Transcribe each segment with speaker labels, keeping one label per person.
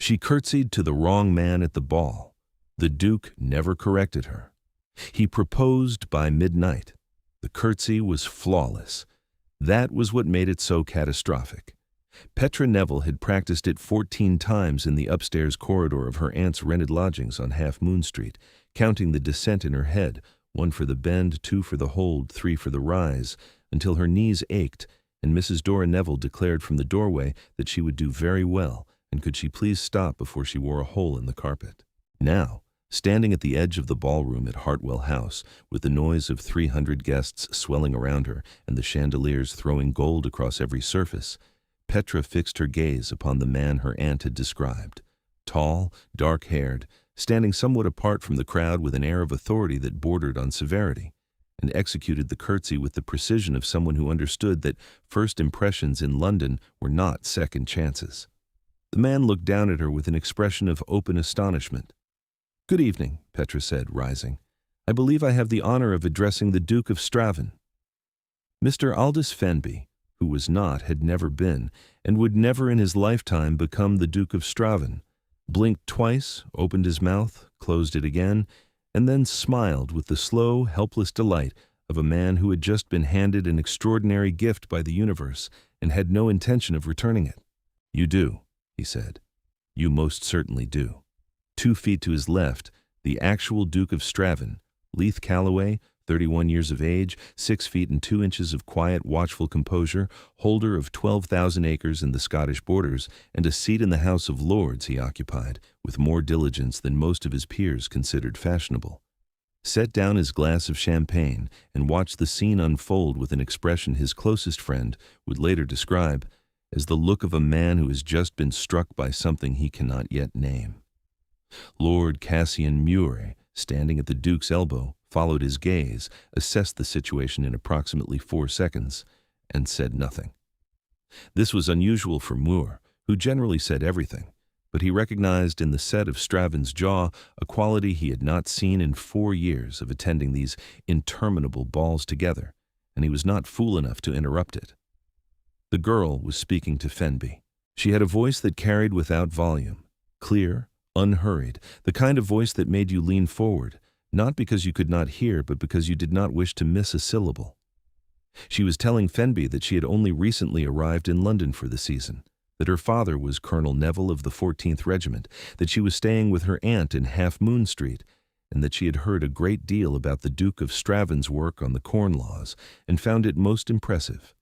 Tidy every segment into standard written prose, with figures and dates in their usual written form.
Speaker 1: She curtsied to the wrong man at the ball. The Duke never corrected her. He proposed by midnight. The curtsy was flawless. That was what made it so catastrophic. Petra Neville had practiced it 14 times in the upstairs corridor of her aunt's rented lodgings on Half Moon Street, counting the descent in her head, 1 for the bend, 2 for the hold, 3 for the rise, until her knees ached, and Mrs. Dora Neville declared from the doorway that she would do very well, and could she please stop before she wore a hole in the carpet. Now, standing at the edge of the ballroom at Hartwell House, with the noise of 300 guests swelling around her and the chandeliers throwing gold across every surface, Petra fixed her gaze upon the man her aunt had described, tall, dark-haired, standing somewhat apart from the crowd with an air of authority that bordered on severity, and executed the curtsy with the precision of someone who understood that first impressions in London were not second chances. The man looked down at her with an expression of open astonishment. "Good evening," Petra said, rising. "I believe I have the honor of addressing the Duke of Straven." Mr. Aldous Fenby, who was not, had never been, and would never in his lifetime become the Duke of Straven, blinked twice, opened his mouth, closed it again, and then smiled with the slow, helpless delight of a man who had just been handed an extraordinary gift by the universe and had no intention of returning it. "You do," he said. "You most certainly do." 2 feet to his left, the actual Duke of Straven, Leith Calloway, 31 years of age, 6 feet and 2 inches of quiet, watchful composure, holder of 12,000 acres in the Scottish borders, and a seat in the House of Lords he occupied, with more diligence than most of his peers considered fashionable, set down his glass of champagne and watched the scene unfold with an expression his closest friend would later describe as the look of a man who has just been struck by something he cannot yet name. Lord Cassian Mure, standing at the Duke's elbow, followed his gaze, assessed the situation in approximately 4 seconds, and said nothing. This was unusual for Mure, who generally said everything, but he recognized in the set of Straven's jaw a quality he had not seen in 4 years of attending these interminable balls together, and he was not fool enough to interrupt it. The girl was speaking to Fenby. She had a voice that carried without volume, clear, unhurried, the kind of voice that made you lean forward, not because you could not hear, but because you did not wish to miss a syllable. She was telling Fenby that she had only recently arrived in London for the season, that her father was Colonel Neville of the 14th Regiment, that she was staying with her aunt in Half Moon Street, and that she had heard a great deal about the Duke of Straven's work on the Corn Laws, and found it most impressive.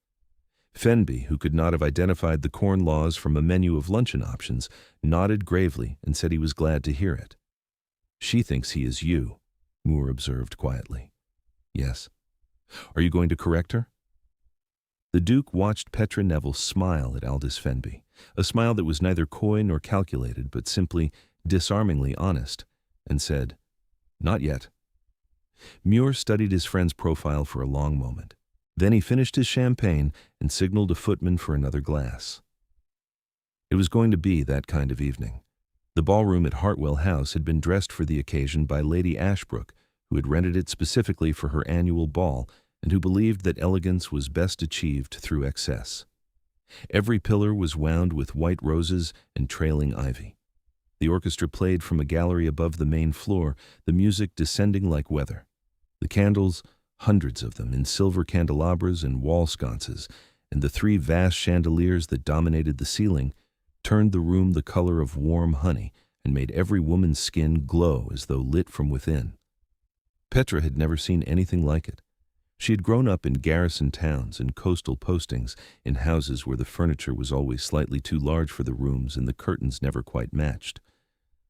Speaker 1: Fenby, who could not have identified the Corn Laws from a menu of luncheon options, nodded gravely and said he was glad to hear it. "She thinks he is you," Mure observed quietly. "Yes. Are you going to correct her?" The Duke watched Petra Neville smile at Aldous Fenby, a smile that was neither coy nor calculated, but simply disarmingly honest, and said, "Not yet." Mure studied his friend's profile for a long moment. Then he finished his champagne and signaled a footman for another glass. It was going to be that kind of evening. The ballroom at Hartwell House had been dressed for the occasion by Lady Ashbrook, who had rented it specifically for her annual ball and who believed that elegance was best achieved through excess. Every pillar was wound with white roses and trailing ivy. The orchestra played from a gallery above the main floor, the music descending like weather. The candles, hundreds of them in silver candelabras and wall sconces, and the 3 vast chandeliers that dominated the ceiling, turned the room the color of warm honey and made every woman's skin glow as though lit from within. Petra had never seen anything like it. She had grown up in garrison towns and coastal postings, in houses where the furniture was always slightly too large for the rooms and the curtains never quite matched.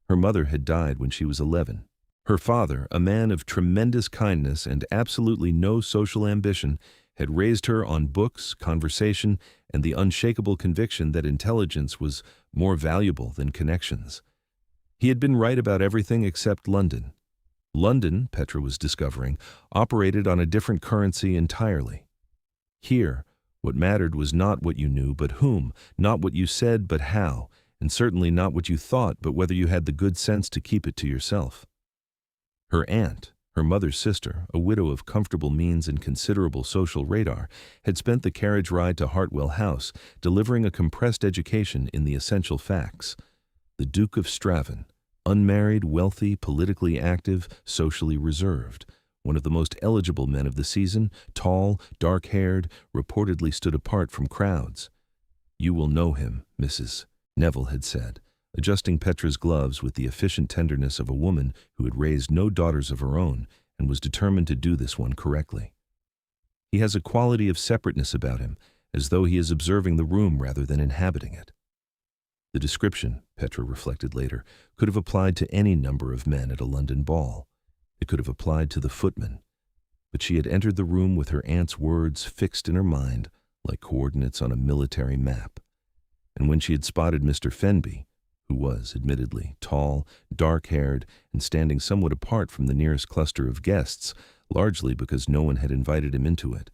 Speaker 1: Her mother had died when she was 11. Her father, a man of tremendous kindness and absolutely no social ambition, had raised her on books, conversation, and the unshakable conviction that intelligence was more valuable than connections. He had been right about everything except London. London, Petra was discovering, operated on a different currency entirely. Here, what mattered was not what you knew, but whom, not what you said, but how, and certainly not what you thought, but whether you had the good sense to keep it to yourself. Her aunt, her mother's sister, a widow of comfortable means and considerable social radar, had spent the carriage ride to Hartwell House, delivering a compressed education in the essential facts. the Duke of Straven, unmarried, wealthy, politically active, socially reserved, one of the most eligible men of the season, tall, dark-haired, reportedly stood apart from crowds. "You will know him, Mrs." Neville had said, adjusting Petra's gloves with the efficient tenderness of a woman who had raised no daughters of her own and was determined to do this one correctly. "He has a quality of separateness about him, as though he is observing the room rather than inhabiting it." The description, Petra reflected later, could have applied to any number of men at a London ball. It could have applied to the footman. But she had entered the room with her aunt's words fixed in her mind like coordinates on a military map. And when she had spotted Mr. Fenby, who was, admittedly, tall, dark-haired, and standing somewhat apart from the nearest cluster of guests, largely because no one had invited him into it,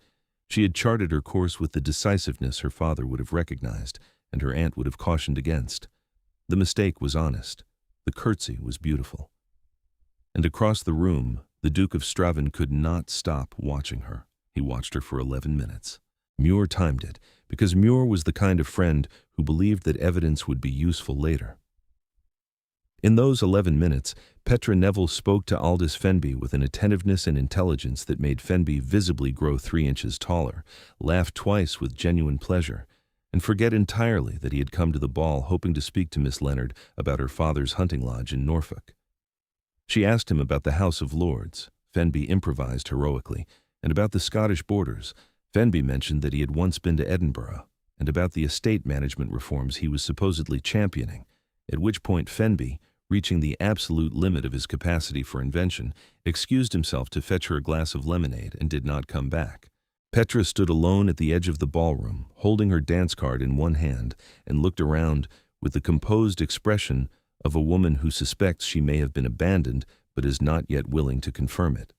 Speaker 1: she had charted her course with the decisiveness her father would have recognized and her aunt would have cautioned against. The mistake was honest. The curtsy was beautiful. And across the room, the Duke of Straven could not stop watching her. He watched her for 11 minutes. Mure timed it, because Mure was the kind of friend who believed that evidence would be useful later. In those 11 minutes, Petra Neville spoke to Aldous Fenby with an attentiveness and intelligence that made Fenby visibly grow 3 inches taller, laugh twice with genuine pleasure, and forget entirely that he had come to the ball hoping to speak to Miss Leonard about her father's hunting lodge in Norfolk. She asked him about the House of Lords. Fenby improvised heroically, and about the Scottish borders. Fenby mentioned that he had once been to Edinburgh, and about the estate management reforms he was supposedly championing, at which point Fenby, reaching the absolute limit of his capacity for invention, excused himself to fetch her a glass of lemonade and did not come back. Petra stood alone at the edge of the ballroom, holding her dance card in one hand, and looked around with the composed expression of a woman who suspects she may have been abandoned but is not yet willing to confirm it.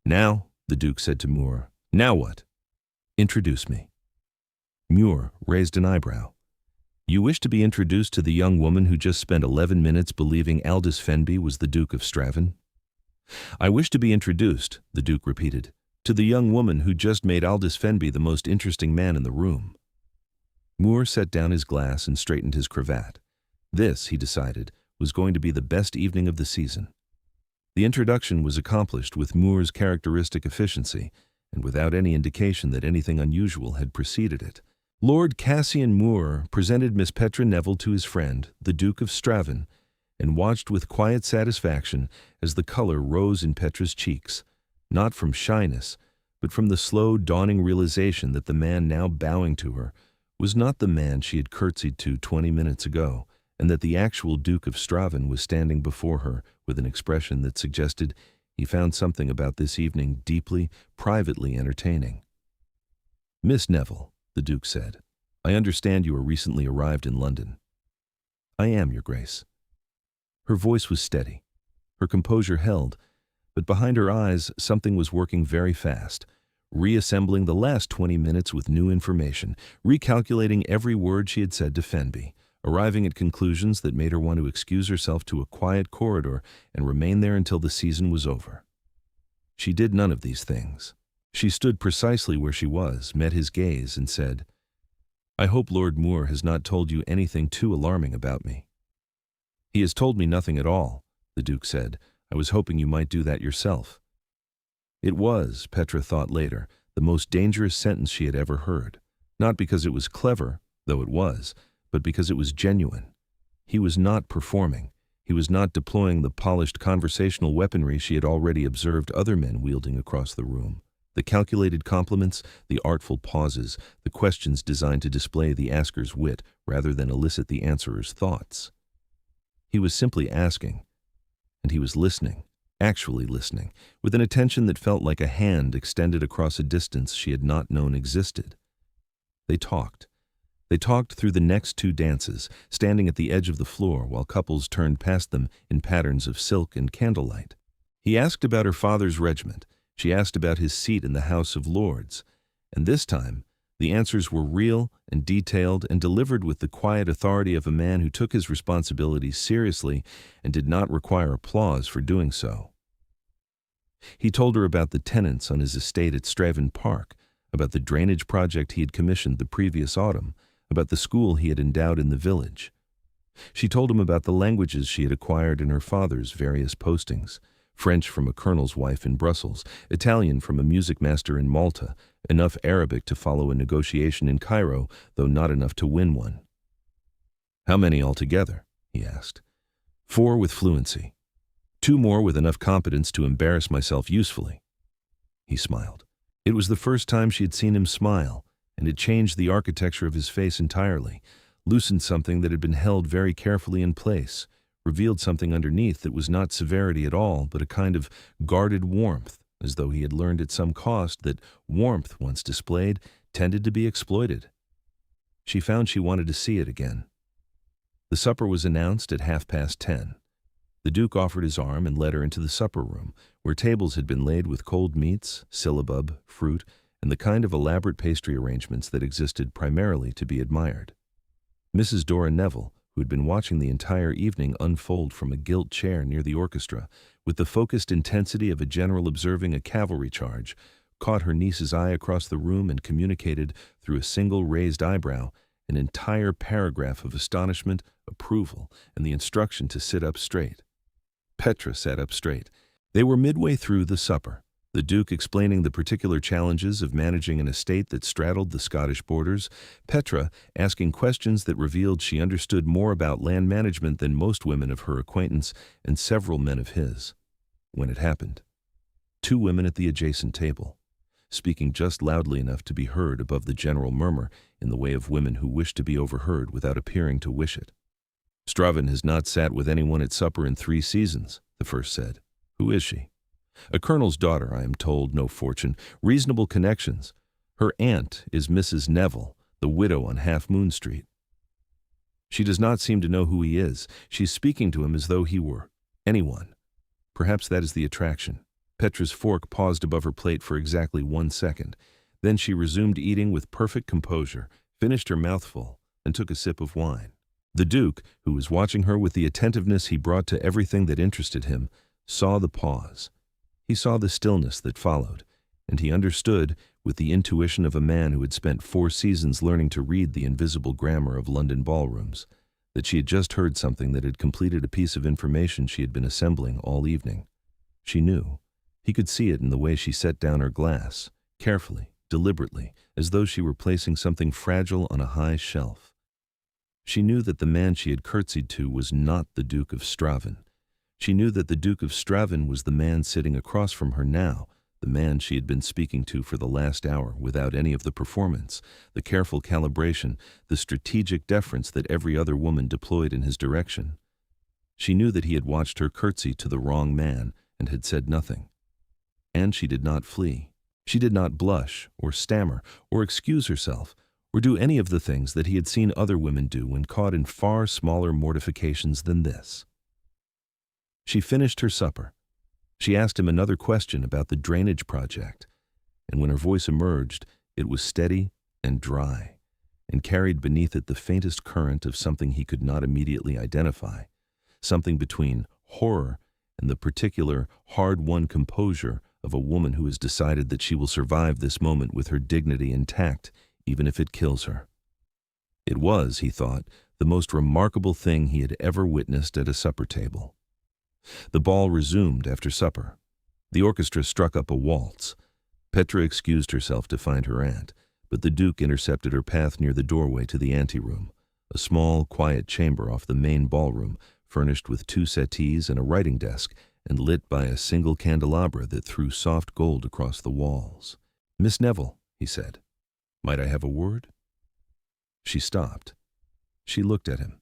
Speaker 1: "Now," the Duke said to Mure, "now what?" "Introduce me." Mure raised an eyebrow. "You wish to be introduced to the young woman who just spent 11 minutes believing Aldous Fenby was the Duke of Straven?" "I wish to be introduced," the Duke repeated, "to the young woman who just made Aldous Fenby the most interesting man in the room." Mure set down his glass and straightened his cravat. This, he decided, was going to be the best evening of the season. The introduction was accomplished with Mure's characteristic efficiency, and without any indication that anything unusual had preceded it. Lord Cassian Mure presented Miss Petra Neville to his friend, the Duke of Straven, and watched with quiet satisfaction as the color rose in Petra's cheeks, not from shyness, but from the slow dawning realization that the man now bowing to her was not the man she had curtsied to 20 minutes ago, and that the actual Duke of Straven was standing before her with an expression that suggested he found something about this evening deeply, privately entertaining. "Miss Neville," the Duke said, "I understand you are recently arrived in London." "I am, Your Grace." Her voice was steady. Her composure held, but behind her eyes something was working very fast, reassembling the last 20 minutes with new information, recalculating every word she had said to Fenby, arriving at conclusions that made her want to excuse herself to a quiet corridor and remain there until the season was over. She did none of these things. She stood precisely where she was, met his gaze, and said, "I hope Lord Mure has not told you anything too alarming about me." "He has told me nothing at all," the Duke said. "I was hoping you might do that yourself." It was, Petra thought later, the most dangerous sentence she had ever heard, not because it was clever, though it was, but because it was genuine. He was not performing. He was not deploying the polished conversational weaponry she had already observed other men wielding across the room. The calculated compliments, the artful pauses, the questions designed to display the asker's wit rather than elicit the answerer's thoughts. He was simply asking, and he was listening, actually listening, with an attention that felt like a hand extended across a distance she had not known existed. They talked. They talked through the next 2 dances, standing at the edge of the floor while couples turned past them in patterns of silk and candlelight. He asked about her father's regiment. She asked about his seat in the House of Lords. And this time, the answers were real and detailed and delivered with the quiet authority of a man who took his responsibilities seriously and did not require applause for doing so. He told her about the tenants on his estate at Straven Park, about the drainage project he had commissioned the previous autumn, about the school he had endowed in the village. She told him about the languages she had acquired in her father's various postings: French from a colonel's wife in Brussels, Italian from a music master in Malta, enough Arabic to follow a negotiation in Cairo, though not enough to win one. "How many altogether?" he asked. "4 with fluency. 2 more with enough competence to embarrass myself usefully." He smiled. It was the first time she had seen him smile, and it changed the architecture of his face entirely, loosened something that had been held very carefully in place, revealed something underneath that was not severity at all, but a kind of guarded warmth, as though he had learned at some cost that warmth, once displayed, tended to be exploited. She found she wanted to see it again. The supper was announced at 10:30. The Duke offered his arm and led her into the supper room, where tables had been laid with cold meats, syllabub, fruit, and the kind of elaborate pastry arrangements that existed primarily to be admired. Mrs. Dora Neville, who had been watching the entire evening unfold from a gilt chair near the orchestra, with the focused intensity of a general observing a cavalry charge, caught her niece's eye across the room and communicated, through a single raised eyebrow, an entire paragraph of astonishment, approval, and the instruction to sit up straight. Petra sat up straight. They were midway through the supper, the Duke explaining the particular challenges of managing an estate that straddled the Scottish borders, Petra asking questions that revealed she understood more about land management than most women of her acquaintance and several men of his. When it happened, 2 women at the adjacent table, speaking just loudly enough to be heard above the general murmur in the way of women who wish to be overheard without appearing to wish it. "Straven has not sat with anyone at supper in 3 seasons, the first said. "Who is she?" "A colonel's daughter, I am told, no fortune, reasonable connections. Her aunt is Mrs. Neville, the widow on Half Moon Street. She does not seem to know who he is. She's speaking to him as though he were anyone. Perhaps that is the attraction." Petra's fork paused above her plate for exactly 1 second. Then she resumed eating with perfect composure, finished her mouthful, and took a sip of wine. The Duke, who was watching her with the attentiveness he brought to everything that interested him, saw the pause. He saw the stillness that followed, and he understood, with the intuition of a man who had spent 4 seasons learning to read the invisible grammar of London ballrooms, that she had just heard something that had completed a piece of information she had been assembling all evening. She knew. He could see it in the way she set down her glass, carefully, deliberately, as though she were placing something fragile on a high shelf. She knew that the man she had curtsied to was not the Duke of Straven. She knew that the Duke of Straven was the man sitting across from her now, the man she had been speaking to for the last hour without any of the performance, the careful calibration, the strategic deference that every other woman deployed in his direction. She knew that he had watched her curtsy to the wrong man and had said nothing. And she did not flee. She did not blush, or stammer, or excuse herself, or do any of the things that he had seen other women do when caught in far smaller mortifications than this. She finished her supper. She asked him another question about the drainage project, and when her voice emerged, it was steady and dry, and carried beneath it the faintest current of something he could not immediately identify, something between horror and the particular, hard-won composure of a woman who has decided that she will survive this moment with her dignity intact, even if it kills her. It was, he thought, the most remarkable thing he had ever witnessed at a supper table. The ball resumed after supper. The orchestra struck up a waltz. Petra excused herself to find her aunt, but the Duke intercepted her path near the doorway to the anteroom, a small, quiet chamber off the main ballroom, furnished with 2 settees and a writing desk, and lit by a single candelabra that threw soft gold across the walls. "Miss Neville," he said, "might I have a word?" She stopped. She looked at him,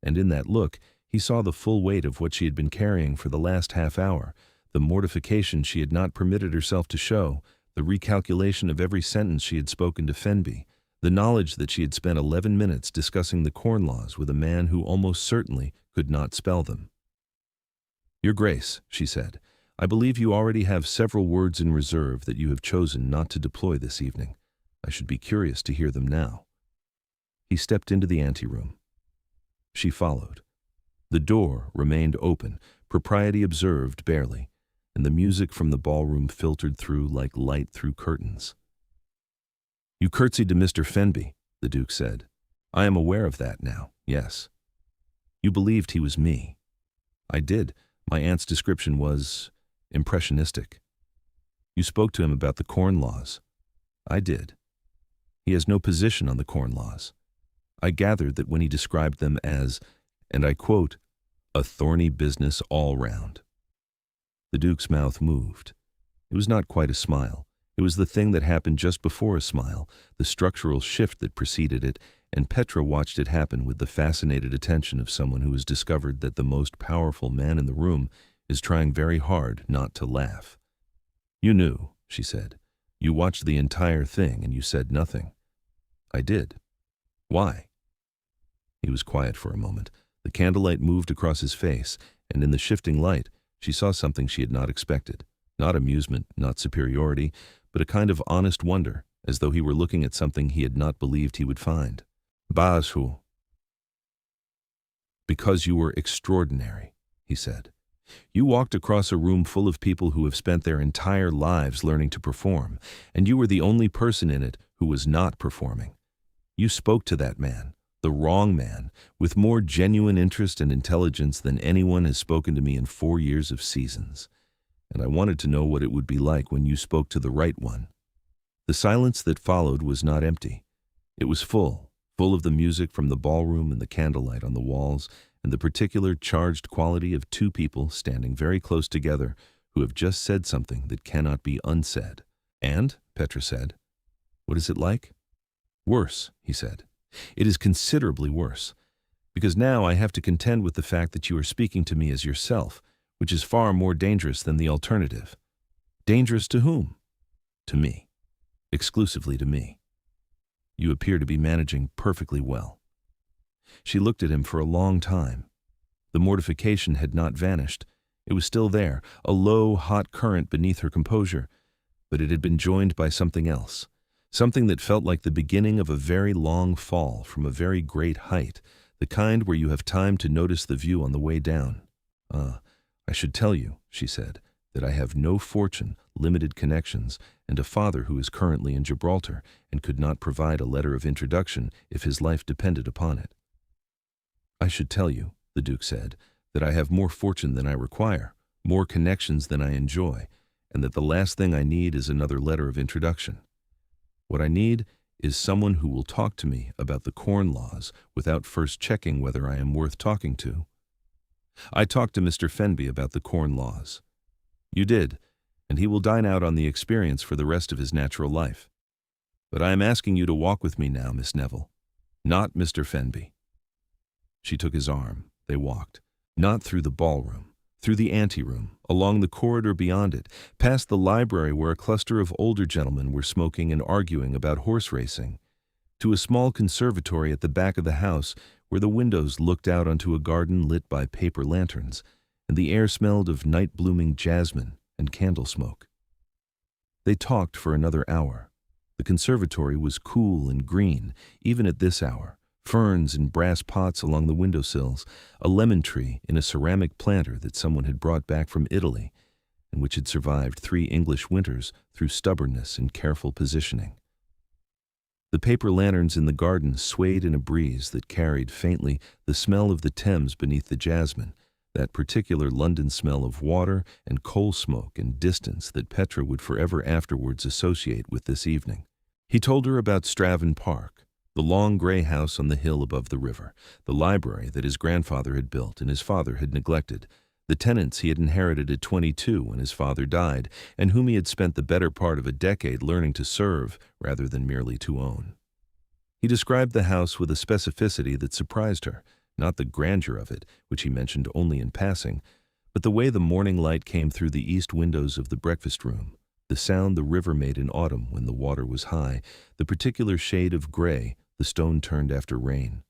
Speaker 1: and in that look he saw the full weight of what she had been carrying for the last half-hour, the mortification she had not permitted herself to show, the recalculation of every sentence she had spoken to Fenby, the knowledge that she had spent 11 minutes discussing the Corn Laws with a man who almost certainly could not spell them. "Your Grace," she said, "I believe you already have several words in reserve that you have chosen not to deploy this evening. I should be curious to hear them now." He stepped into the anteroom. She followed. The door remained open, propriety observed barely, and the music from the ballroom filtered through like light through curtains. "You curtsied to Mr. Fenby," the Duke said. "I am aware of that now, yes." You believed he was me. I did. My aunt's description was impressionistic. You spoke to him about the Corn Laws. I did. He has no position on the Corn Laws. I gathered that when he described them as, and I quote, a thorny business all round. The Duke's mouth moved. It was not quite a smile. It was the thing that happened just before a smile, the structural shift that preceded it, and Petra watched it happen with the fascinated attention of someone who has discovered that the most powerful man in the room is trying very hard not to laugh. You knew, she said. You watched the entire thing and you said nothing. I did. Why? He was quiet for a moment. The candlelight moved across his face, and in the shifting light, she saw something she had not expected. Not amusement, not superiority, but a kind of honest wonder, as though he were looking at something he had not believed he would find. Baashu. Because you were extraordinary, he said. You walked across a room full of people who have spent their entire lives learning to perform, and you were the only person in it who was not performing. You spoke to that man, the wrong man, with more genuine interest and intelligence than anyone has spoken to me in 4 years of seasons. And I wanted to know what it would be like when you spoke to the right one. The silence that followed was not empty. It was full of the music from the ballroom and the candlelight on the walls, and the particular charged quality of two people standing very close together who have just said something that cannot be unsaid. And, Petra said, what is it like? Worse, he said. It is considerably worse, because now I have to contend with the fact that you are speaking to me as yourself, which is far more dangerous than the alternative. Dangerous to whom? To me. Exclusively to me. You appear to be managing perfectly well. She looked at him for a long time. The mortification had not vanished. It was still there, a low, hot current beneath her composure, but it had been joined by something else, something that felt like the beginning of a very long fall from a very great height, the kind where you have time to notice the view on the way down. I should tell you, she said, that I have no fortune, limited connections, and a father who is currently in Gibraltar and could not provide a letter of introduction if his life depended upon it. I should tell you, the Duke said, that I have more fortune than I require, more connections than I enjoy, and that the last thing I need is another letter of introduction. What I need is someone who will talk to me about the Corn Laws without first checking whether I am worth talking to. I talked to Mr. Fenby about the Corn Laws. You did, and he will dine out on the experience for the rest of his natural life. But I am asking you to walk with me now, Miss Neville, not Mr. Fenby. She took his arm. They walked, not through the ballroom, through the anteroom, along the corridor beyond it, past the library where a cluster of older gentlemen were smoking and arguing about horse racing, to a small conservatory at the back of the house where the windows looked out onto a garden lit by paper lanterns, and the air smelled of night-blooming jasmine and candle smoke. They talked for another hour. The conservatory was cool and green, even at this hour, ferns in brass pots along the windowsills, a lemon tree in a ceramic planter that someone had brought back from Italy, and which had survived 3 English winters through stubbornness and careful positioning. The paper lanterns in the garden swayed in a breeze that carried faintly the smell of the Thames beneath the jasmine, that particular London smell of water and coal smoke and distance that Petra would forever afterwards associate with this evening. He told her about Straven Park, the long gray house on the hill above the river, the library that his grandfather had built and his father had neglected, the tenants he had inherited at 22 when his father died, and whom he had spent the better part of a decade learning to serve rather than merely to own. He described the house with a specificity that surprised her, not the grandeur of it, which he mentioned only in passing, but the way the morning light came through the east windows of the breakfast room, the sound the river made in autumn when the water was high, the particular shade of gray the stone turned after rain.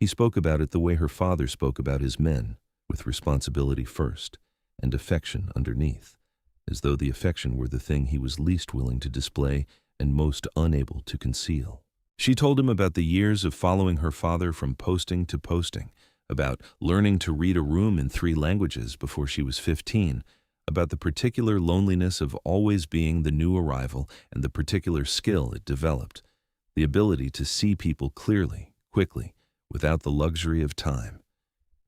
Speaker 1: He spoke about it the way her father spoke about his men, with responsibility first and affection underneath, as though the affection were the thing he was least willing to display and most unable to conceal. She told him about the years of following her father from posting to posting, about learning to read a room in 3 languages before she was 15, about the particular loneliness of always being the new arrival and the particular skill it developed, the ability to see people clearly, quickly, without the luxury of time.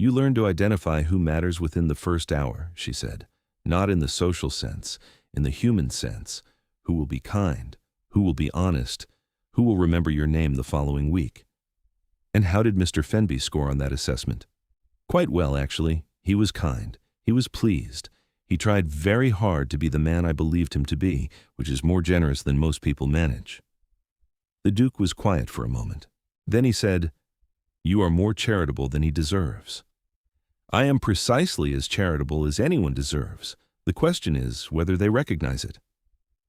Speaker 1: You learn to identify who matters within the first hour, she said, not in the social sense, in the human sense. Who will be kind? Who will be honest? Who will remember your name the following week? And how did Mr. Fenby score on that assessment? Quite well, actually. He was kind. He was pleased. He tried very hard to be the man I believed him to be, which is more generous than most people manage. The Duke was quiet for a moment. Then he said, "You are more charitable than he deserves." "I am precisely as charitable as anyone deserves. The question is whether they recognize it."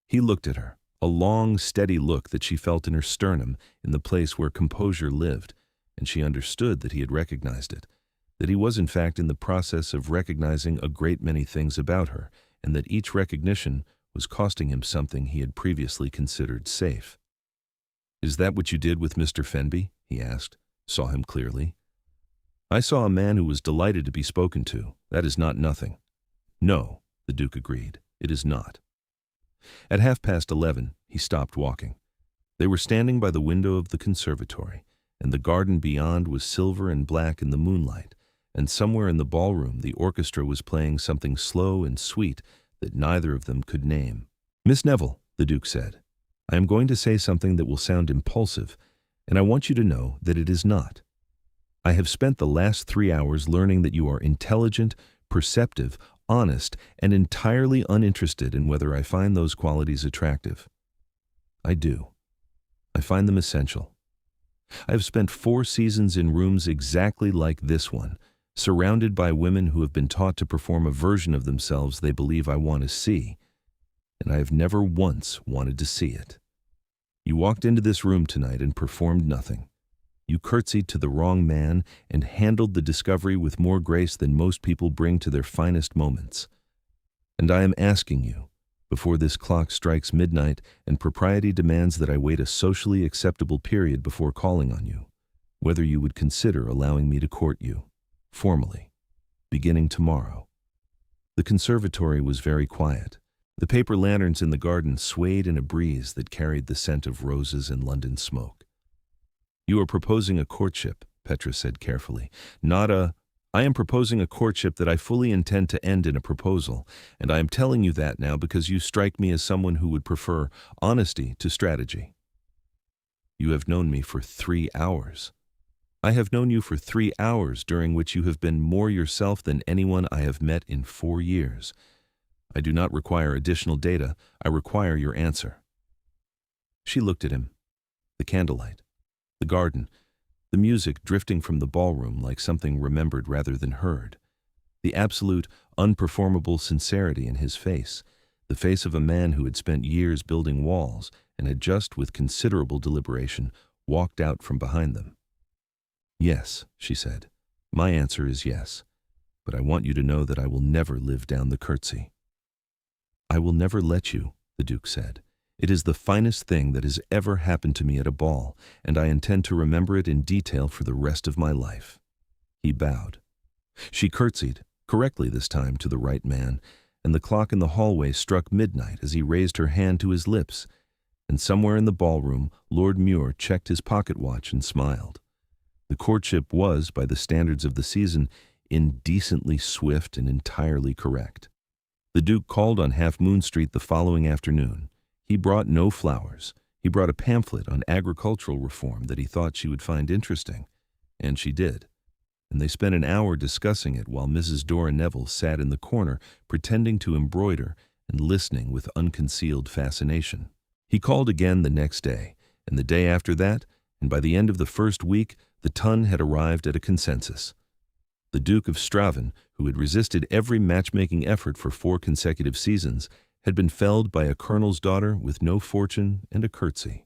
Speaker 1: He looked at her, a long, steady look that she felt in her sternum, in the place where composure lived, and she understood that he had recognized it, that he was in fact in the process of recognizing a great many things about her, and that each recognition was costing him something he had previously considered safe. "Is that what you did with Mr. Fenby?" he asked. "Saw him clearly?" "I saw a man who was delighted to be spoken to. That is not nothing." "No," the Duke agreed, "it is not." At 11:30, he stopped walking. They were standing by the window of the conservatory, and the garden beyond was silver and black in the moonlight, and somewhere in the ballroom the orchestra was playing something slow and sweet that neither of them could name. "Miss Neville," the Duke said, "I am going to say something that will sound impulsive, and I want you to know that it is not. I have spent the last 3 hours learning that you are intelligent, perceptive, honest, and entirely uninterested in whether I find those qualities attractive. I do. I find them essential. I have spent 4 seasons in rooms exactly like this one, surrounded by women who have been taught to perform a version of themselves they believe I want to see, and I have never once wanted to see it. You walked into this room tonight and performed nothing. You curtsied to the wrong man and handled the discovery with more grace than most people bring to their finest moments. And I am asking you, before this clock strikes midnight and propriety demands that I wait a socially acceptable period before calling on you, whether you would consider allowing me to court you, formally, beginning tomorrow." The conservatory was very quiet. The paper lanterns in the garden swayed in a breeze that carried the scent of roses and London smoke. "You are proposing a courtship," Petra said carefully. I am proposing a courtship that I fully intend to end in a proposal, and I am telling you that now because you strike me as someone who would prefer honesty to strategy." "You have known me for 3 hours. I have known you for 3 hours, during which you have been more yourself than anyone I have met in 4 years. I do not require additional data. I require your answer." She looked at him. The candlelight, the garden, the music drifting from the ballroom like something remembered rather than heard, the absolute, unperformable sincerity in his face, the face of a man who had spent years building walls and had just, with considerable deliberation, walked out from behind them. "Yes," she said, "my answer is yes, but I want you to know that I will never live down the curtsy." "I will never let you," the Duke said. "It is the finest thing that has ever happened to me at a ball, and I intend to remember it in detail for the rest of my life." He bowed. She curtsied, correctly this time, to the right man, and the clock in the hallway struck midnight as he raised her hand to his lips, and somewhere in the ballroom Lord Mure checked his pocket watch and smiled. The courtship was, by the standards of the season, indecently swift and entirely correct. The Duke called on Half Moon Street the following afternoon. He brought no flowers. He brought a pamphlet on agricultural reform that he thought she would find interesting, and she did. And they spent an hour discussing it while Mrs. Dora Neville sat in the corner pretending to embroider and listening with unconcealed fascination. He called again the next day, and the day after that, and by the end of the first week, the ton had arrived at a consensus. The Duke of Straven, who had resisted every matchmaking effort for 4 consecutive seasons, had been felled by a colonel's daughter with no fortune and a curtsy.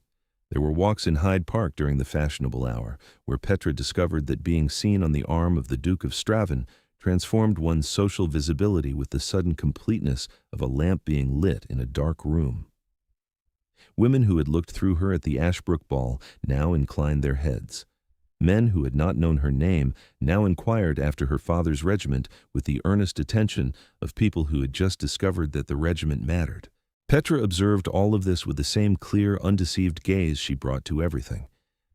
Speaker 1: There were walks in Hyde Park during the fashionable hour, where Petra discovered that being seen on the arm of the Duke of Straven transformed one's social visibility with the sudden completeness of a lamp being lit in a dark room. Women who had looked through her at the Ashbrook ball now inclined their heads. Men who had not known her name now inquired after her father's regiment with the earnest attention of people who had just discovered that the regiment mattered. Petra observed all of this with the same clear, undeceived gaze she brought to everything,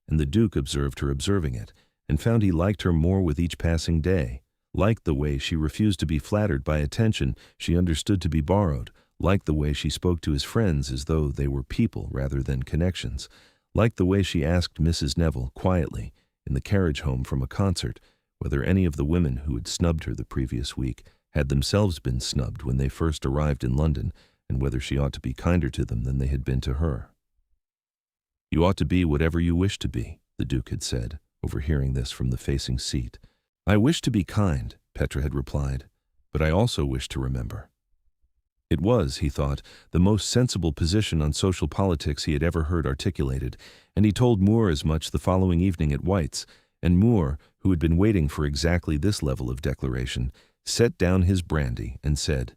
Speaker 1: and the Duke observed her observing it, and found he liked her more with each passing day, liked the way she refused to be flattered by attention she understood to be borrowed, liked the way she spoke to his friends as though they were people rather than connections, liked the way she asked Mrs. Neville quietly, in the carriage home from a concert, whether any of the women who had snubbed her the previous week had themselves been snubbed when they first arrived in London, and whether she ought to be kinder to them than they had been to her. "You ought to be whatever you wish to be," the Duke had said, overhearing this from the facing seat. "I wish to be kind," Petra had replied, "but I also wish to remember." It was, he thought, the most sensible position on social politics he had ever heard articulated, and he told Mure as much the following evening at White's, and Mure, who had been waiting for exactly this level of declaration, set down his brandy and said,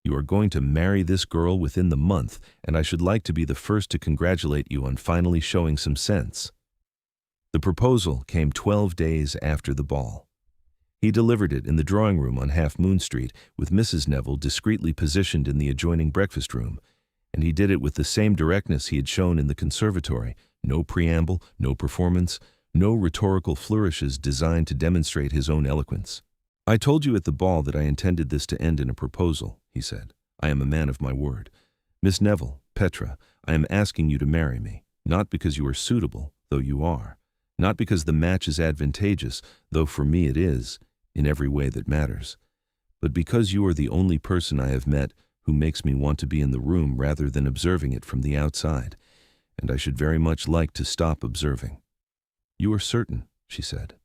Speaker 1: "You are going to marry this girl within the month, and I should like to be the first to congratulate you on finally showing some sense." The proposal came 12 days after the ball. He delivered it in the drawing-room on Half Moon Street, with Mrs. Neville discreetly positioned in the adjoining breakfast room, and he did it with the same directness he had shown in the conservatory, no preamble, no performance, no rhetorical flourishes designed to demonstrate his own eloquence. "I told you at the ball that I intended this to end in a proposal," he said. "I am a man of my word. Miss Neville, Petra, I am asking you to marry me, not because you are suitable, though you are, not because the match is advantageous, though for me it is, in every way that matters, but because you are the only person I have met who makes me want to be in the room rather than observing it from the outside, and I should very much like to stop observing." "You are certain," she said.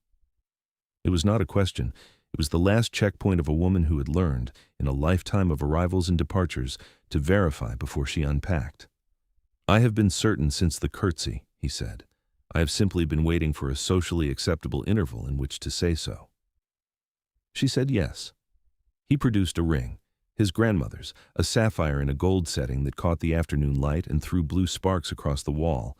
Speaker 1: It was not a question. It was the last checkpoint of a woman who had learned, in a lifetime of arrivals and departures, to verify before she unpacked. "I have been certain since the curtsy," he said. "I have simply been waiting for a socially acceptable interval in which to say so." She said yes. He produced a ring, his grandmother's, a sapphire in a gold setting that caught the afternoon light and threw blue sparks across the wall,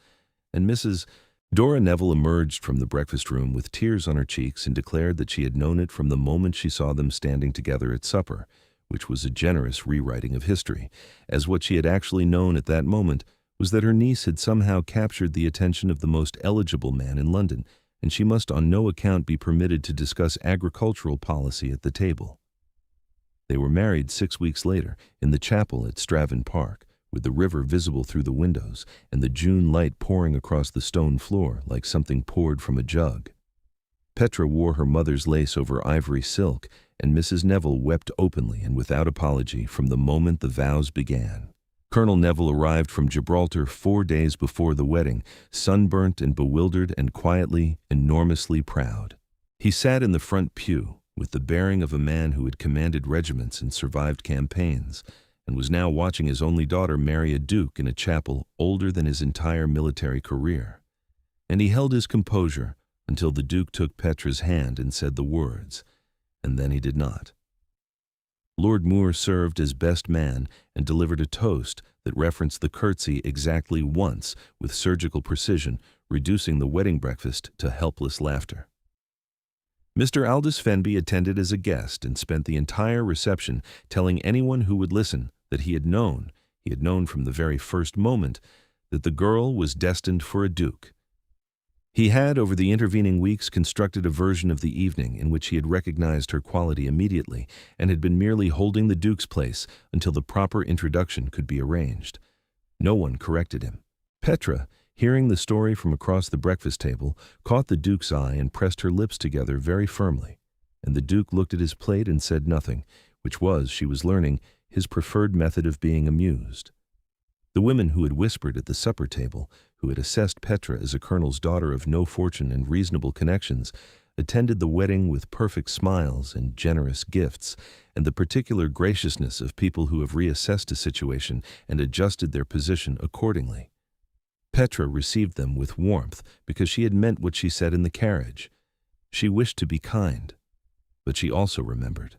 Speaker 1: and Mrs. Dora Neville emerged from the breakfast room with tears on her cheeks and declared that she had known it from the moment she saw them standing together at supper, which was a generous rewriting of history, as what she had actually known at that moment was that her niece had somehow captured the attention of the most eligible man in London, and she must on no account be permitted to discuss agricultural policy at the table. They were married 6 weeks later in the chapel at Straven Park, with the river visible through the windows and the June light pouring across the stone floor like something poured from a jug. Petra wore her mother's lace over ivory silk, and Mrs. Neville wept openly and without apology from the moment the vows began. Colonel Neville arrived from Gibraltar 4 days before the wedding, sunburnt and bewildered and quietly, enormously proud. He sat in the front pew, with the bearing of a man who had commanded regiments and survived campaigns, and was now watching his only daughter marry a duke in a chapel older than his entire military career. And he held his composure until the Duke took Petra's hand and said the words, and then he did not. Lord Mure served as best man and delivered a toast that referenced the curtsy exactly once with surgical precision, reducing the wedding breakfast to helpless laughter. Mr. Aldous Fenby attended as a guest and spent the entire reception telling anyone who would listen that he had known from the very first moment, that the girl was destined for a duke. He had, over the intervening weeks, constructed a version of the evening in which he had recognized her quality immediately and had been merely holding the Duke's place until the proper introduction could be arranged. No one corrected him. Petra, hearing the story from across the breakfast table, caught the Duke's eye and pressed her lips together very firmly, and the Duke looked at his plate and said nothing, which was, she was learning, his preferred method of being amused. The women who had whispered at the supper table, who had assessed Petra as a colonel's daughter of no fortune and reasonable connections, attended the wedding with perfect smiles and generous gifts, and the particular graciousness of people who have reassessed a situation and adjusted their position accordingly. Petra received them with warmth because she had meant what she said in the carriage. She wished to be kind, but she also remembered.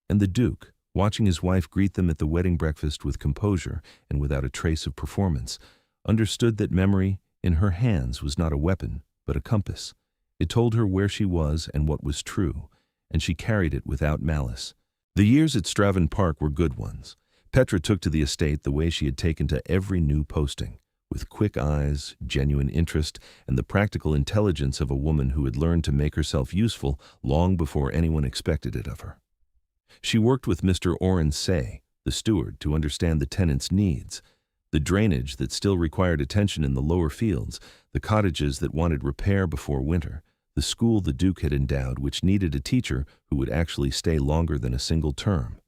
Speaker 1: And the Duke, watching his wife greet them at the wedding breakfast with composure and without a trace of performance, understood that memory in her hands was not a weapon, but a compass. It told her where she was and what was true, and she carried it without malice. The years at Straven Park were good ones. Petra took to the estate the way she had taken to every new posting, with quick eyes, genuine interest, and the practical intelligence of a woman who had learned to make herself useful long before anyone expected it of her. She worked with Mr. Oren Say, the steward, to understand the tenants' needs, the drainage that still required attention in the lower fields, the cottages that wanted repair before winter, the school the Duke had endowed which needed a teacher who would actually stay longer than a single term.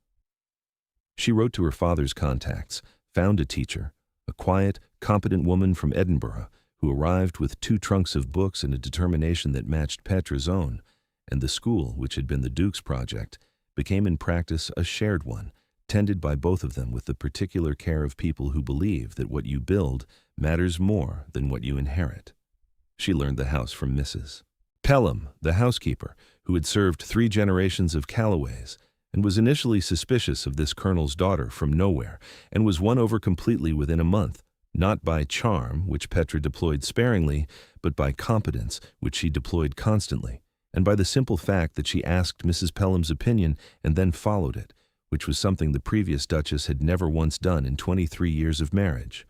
Speaker 1: She wrote to her father's contacts, found a teacher, a quiet, competent woman from Edinburgh, who arrived with 2 trunks of books and a determination that matched Petra's own, and the school, which had been the Duke's project, became in practice a shared one, tended by both of them with the particular care of people who believe that what you build matters more than what you inherit. She learned the house from Mrs. Pelham, the housekeeper, who had served 3 generations of Calloways, and was initially suspicious of this colonel's daughter from nowhere, and was won over completely within a month, not by charm, which Petra deployed sparingly, but by competence, which she deployed constantly, and by the simple fact that she asked Mrs. Pelham's opinion and then followed it, which was something the previous Duchess had never once done in 23 years of marriage.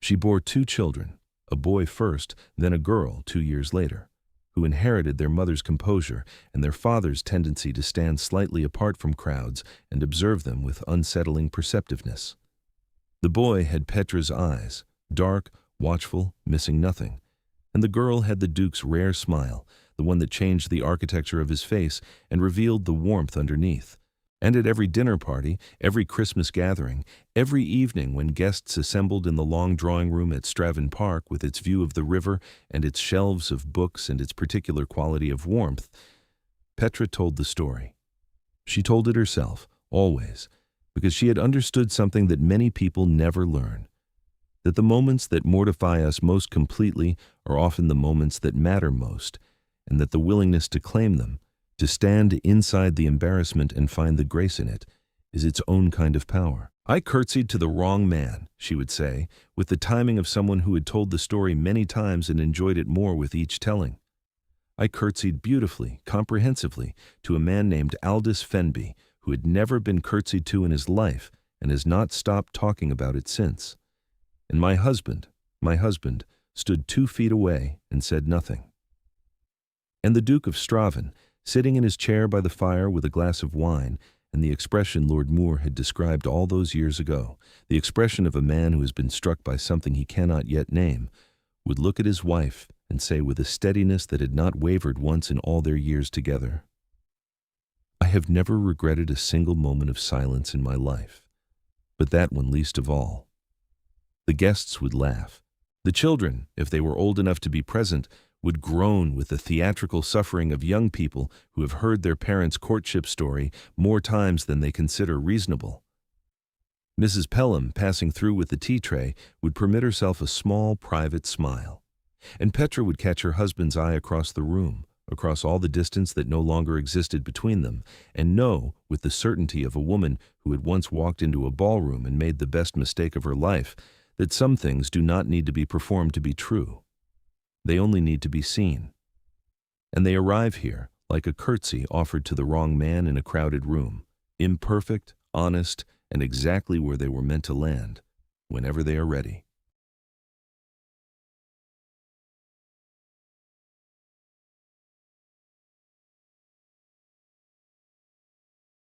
Speaker 1: She bore 2 children, a boy first, then a girl 2 years later, who inherited their mother's composure and their father's tendency to stand slightly apart from crowds and observe them with unsettling perceptiveness. The boy had Petra's eyes, dark, watchful, missing nothing, and the girl had the Duke's rare smile, the one that changed the architecture of his face and revealed the warmth underneath. And at every dinner party, every Christmas gathering, every evening when guests assembled in the long drawing room at Straven Park with its view of the river and its shelves of books and its particular quality of warmth, Petra told the story. She told it herself, always, because she had understood something that many people never learn, that the moments that mortify us most completely are often the moments that matter most, and that the willingness to claim them, to stand inside the embarrassment and find the grace in it, is its own kind of power. "I curtsied to the wrong man," she would say, with the timing of someone who had told the story many times and enjoyed it more with each telling. "I curtsied beautifully, comprehensively, to a man named Aldous Fenby, who had never been curtsied to in his life and has not stopped talking about it since. And my husband, stood 2 feet away and said nothing." And the Duke of Straven, sitting in his chair by the fire with a glass of wine, and the expression Lord Mure had described all those years ago, the expression of a man who has been struck by something he cannot yet name, would look at his wife and say with a steadiness that had not wavered once in all their years together, "I have never regretted a single moment of silence in my life, but that one least of all." The guests would laugh. The children, if they were old enough to be present, would groan with the theatrical suffering of young people who have heard their parents' courtship story more times than they consider reasonable. Mrs. Pelham, passing through with the tea tray, would permit herself a small, private smile, and Petra would catch her husband's eye across the room, across all the distance that no longer existed between them, and know, with the certainty of a woman who had once walked into a ballroom and made the best mistake of her life, that some things do not need to be performed to be true. They only need to be seen. And they arrive here, like a curtsy offered to the wrong man in a crowded room, imperfect, honest, and exactly where they were meant to land, whenever they are ready.